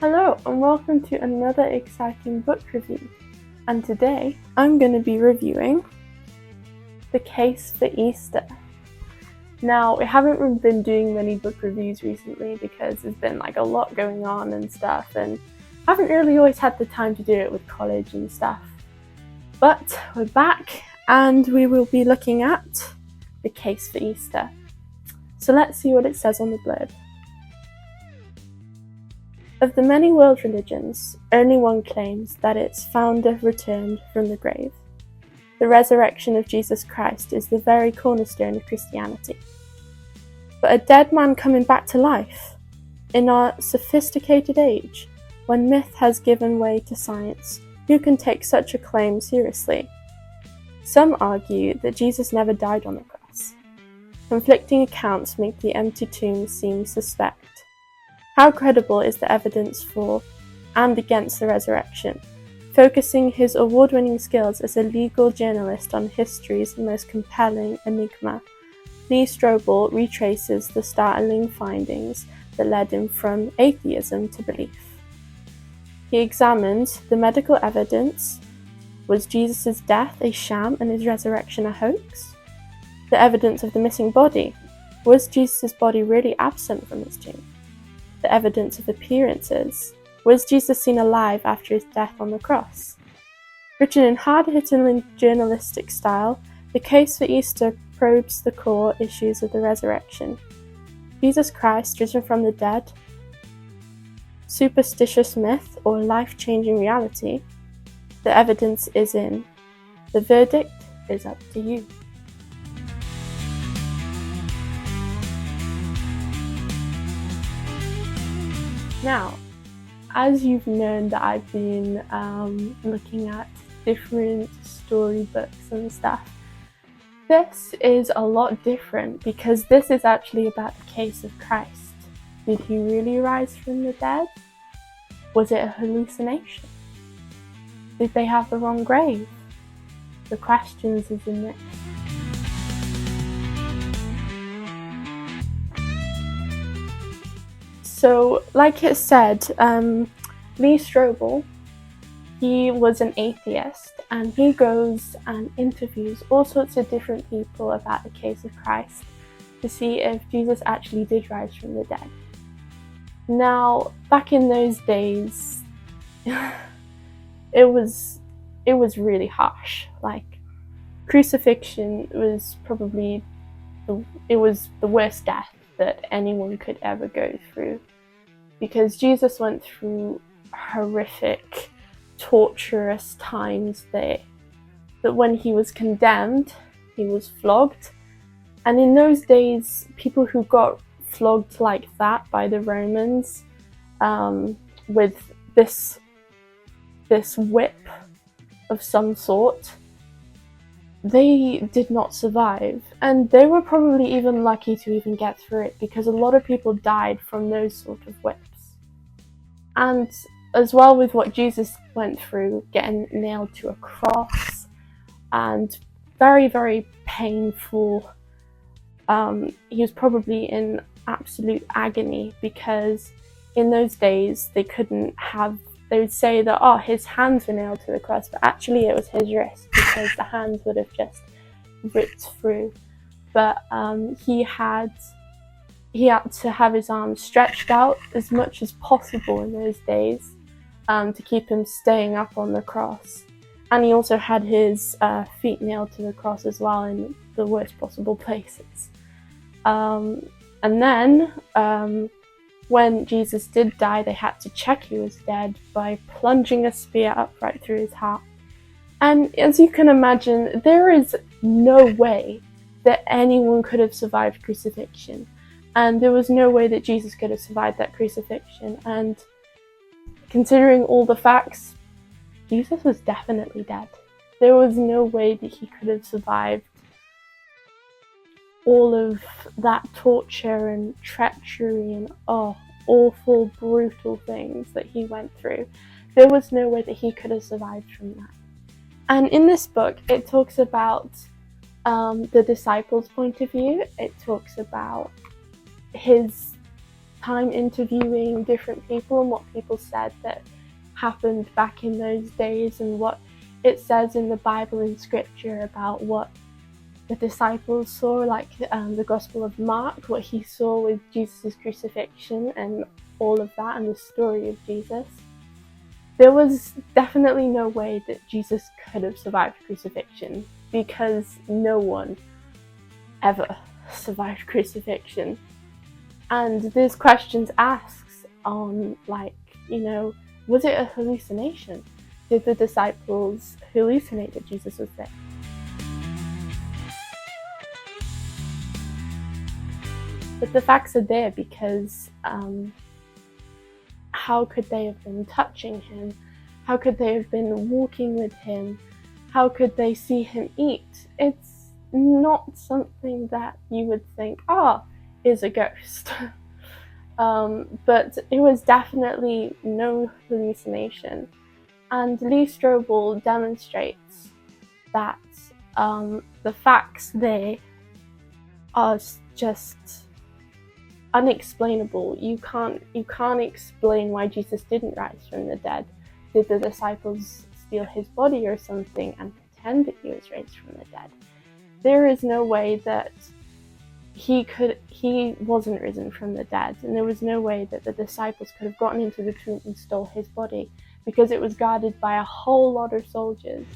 Hello and welcome to another exciting book review. And today I'm going to be reviewing The Case for Easter. Now, we haven't been doing many book reviews recently because there's been a lot going on and stuff, and I haven't really always had the time to do it with college and stuff. But we're back and we will be looking at The Case for Easter. So let's see what it says on the blurb. Of the many world religions, only one claims that its founder returned from the grave. The resurrection of Jesus Christ is the very cornerstone of Christianity. But a dead man coming back to life? In our sophisticated age, when myth has given way to science, who can take such a claim seriously? Some argue that Jesus never died on the cross. Conflicting accounts make the empty tomb seem suspect. How credible is the evidence for and against the resurrection? Focusing his award-winning skills as a legal journalist on history's most compelling enigma, Lee Strobel retraces the startling findings that led him from atheism to belief. He examines the medical evidence. Was Jesus' death a sham and his resurrection a hoax? The evidence of the missing body. Was Jesus' body really absent from his tomb? The evidence of appearances. Was Jesus seen alive after his death on the cross? Written in hard-hitting journalistic style, The Case for Easter probes the core issues of the resurrection. Jesus Christ risen from the dead? Superstitious myth or life-changing reality? The evidence is in. The verdict is up to you. Now, as you've known that I've been looking at different storybooks and stuff, this is a lot different because this is actually about the case of Christ. Did he really rise from the dead? Was it a hallucination? Did they have the wrong grave? The questions is in this. So, like it said, Lee Strobel, he was an atheist, and he goes and interviews all sorts of different people about the case of Christ to see if Jesus actually did rise from the dead. Now, back in those days, it was really harsh. Crucifixion was probably the worst death that anyone could ever go through, because Jesus went through horrific, torturous times there, that when he was condemned, he was flogged. And in those days, people who got flogged like that by the Romans, with this whip of some sort, they did not survive, and they were probably even lucky to even get through it, because a lot of people died from those sort of whips. And as well with what Jesus went through, getting nailed to a cross, and very, very painful. He was probably in absolute agony, because in those days they would say that, his hands were nailed to the cross, but actually it was his wrist, because the hands would have just ripped through. But he had to have his arms stretched out as much as possible in those days to keep him staying up on the cross. And he also had his feet nailed to the cross as well, in the worst possible places. And then when Jesus did die, they had to check he was dead by plunging a spear up right through his heart. And as you can imagine, there is no way that anyone could have survived crucifixion. And there was no way that Jesus could have survived that crucifixion. And considering all the facts, Jesus was definitely dead. There was no way that he could have survived all of that torture and treachery and awful, brutal things that he went through. There was no way that he could have survived from that. And in this book, it talks about the disciples' point of view. It talks about his time interviewing different people and what people said that happened back in those days, and what it says in the Bible and scripture about what the disciples saw, like the Gospel of Mark, what he saw with Jesus' crucifixion and all of that, and the story of Jesus. There was definitely no way that Jesus could have survived crucifixion, because no one ever survived crucifixion. And there's questions asked on, like, was it a hallucination? Did the disciples hallucinate that Jesus was there? But the facts are there, because how could they have been touching him? How could they have been walking with him? How could they see him eat? It's not something that you would think, is a ghost. But it was definitely no hallucination. And Lee Strobel demonstrates that the facts there are just unexplainable. You can't explain why Jesus didn't rise from the dead. Did the disciples steal his body or something and pretend that he was raised from the dead? There is no way that he wasn't risen from the dead, and there was no way that the disciples could have gotten into the tomb and stole his body, because it was guarded by a whole lot of soldiers.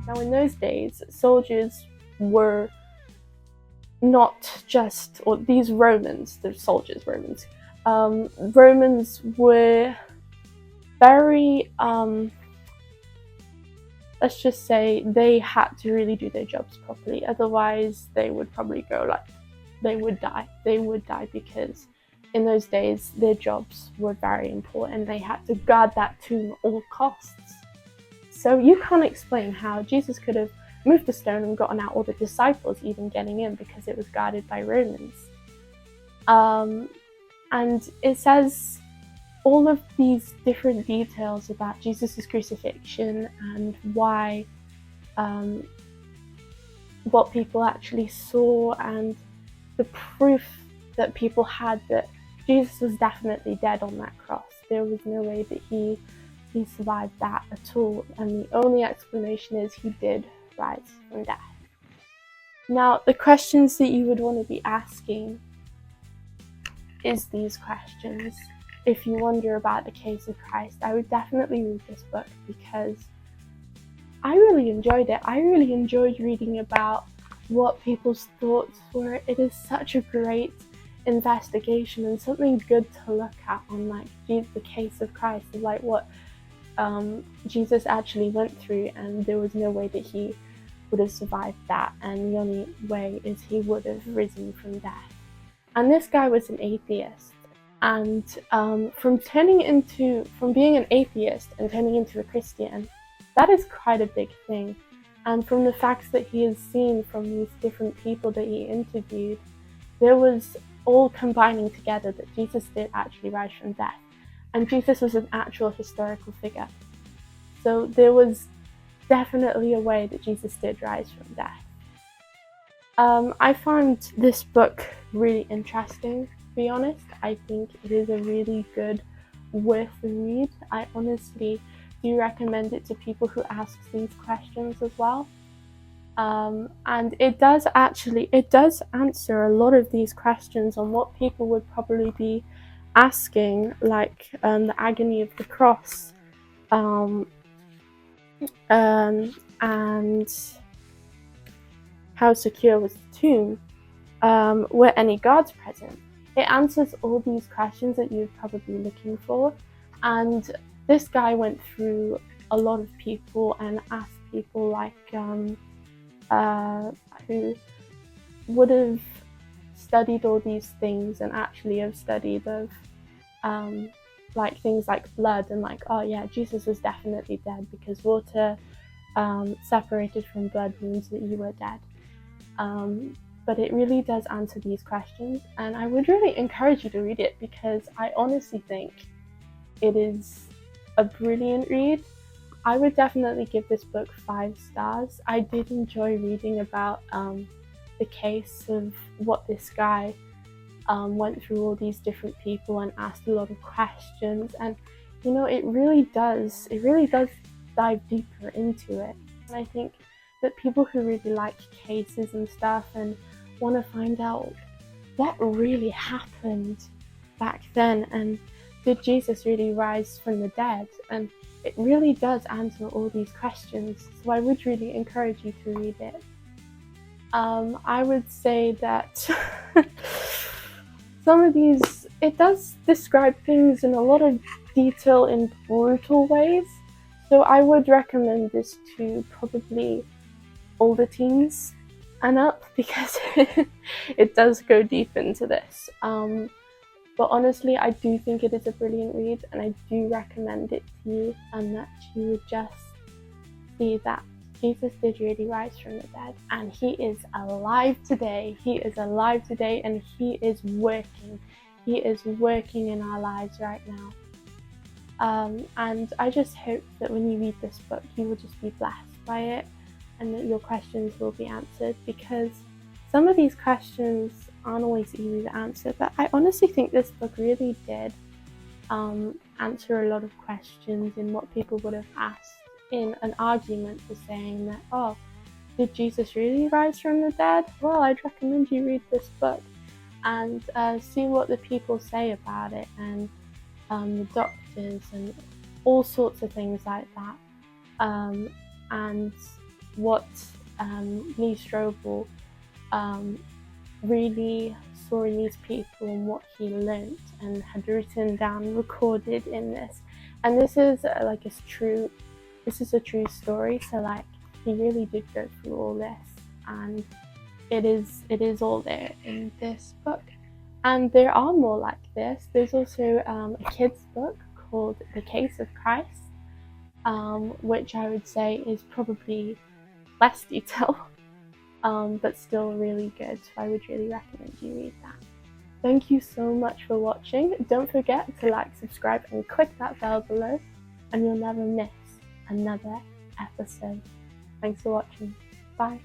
Now, in those days, soldiers were not just, or these Romans, the soldiers, Romans were very, let's just say, they had to really do their jobs properly. Otherwise, they would probably they would die. They would die, because in those days, their jobs were very important. They had to guard that tomb at all costs. So you can't explain how Jesus could have moved the stone and gotten out, or the disciples even getting in, because it was guarded by Romans. And it says all of these different details about Jesus' crucifixion and why, what people actually saw, and the proof that people had that Jesus was definitely dead on that cross. There was no way that he survived that at all, and the only explanation is he did rise from death. Now, the questions that you would want to be asking is these questions. If you wonder about the case of Christ, I would definitely read this book, because I really enjoyed it. I really enjoyed reading about what people's thoughts were. It is such a great investigation and something good to look at on, like, the case of Christ, of like what Jesus actually went through, and there was no way that he would have survived that, and the only way is he would have risen from death. And this guy was an atheist, and from being an atheist and turning into a Christian, that is quite a big thing. And from the facts that he has seen from these different people that he interviewed, there was all combining together that Jesus did actually rise from death. And Jesus was an actual historical figure. So there was definitely a way that Jesus did rise from death. I found this book really interesting, to be honest. I think it is a really good, worth the read. I honestly do recommend it to people who ask these questions as well. And it does answer a lot of these questions on what people would probably be asking, like the agony of the cross, and how secure was the tomb, were any guards present. It answers all these questions that you're probably looking for, and this guy went through a lot of people and asked people like who would have studied all these things and actually have studied of like things like blood, and like, oh yeah, Jesus was definitely dead, because water separated from blood means that you were dead. But it really does answer these questions, and I would really encourage you to read it, because I honestly think it is a brilliant read. I would definitely give this book 5 stars. I did enjoy reading about the case of what this guy went through all these different people and asked a lot of questions, and it really does dive deeper into it. And I think that people who really like cases and stuff and want to find out what really happened back then, and did Jesus really rise from the dead, and it really does answer all these questions. So I would really encourage you to read it. I would say that some of these, it does describe things in a lot of detail in brutal ways. So I would recommend this to probably older teens and up, because it does go deep into this. But honestly, I do think it is a brilliant read, and I do recommend it to you, and that you would just see that Jesus did really rise from the dead, and he is alive today. He is alive today, and he is working. He is working in our lives right now. And I just hope that when you read this book, you will just be blessed by it, and that your questions will be answered, because some of these questions aren't always easy to answer, but I honestly think this book really did answer a lot of questions in what people would have asked in an argument for saying that, oh, did Jesus really rise from the dead? Well, I'd recommend you read this book and see what the people say about it, and the doctors and all sorts of things like that, and what Lee Strobel really saw in these people, and what he learnt and had written down, recorded in this. And this is a true story. So like, he really did go through all this, and it is all there in this book. And there are more like this. There's also a kid's book called The Case of Christ, which I would say is probably less detail, but still really good. So I would really recommend you read that. Thank you so much for watching. Don't forget to like, subscribe, and click that bell below, and you'll never miss another episode. Thanks for watching. Bye.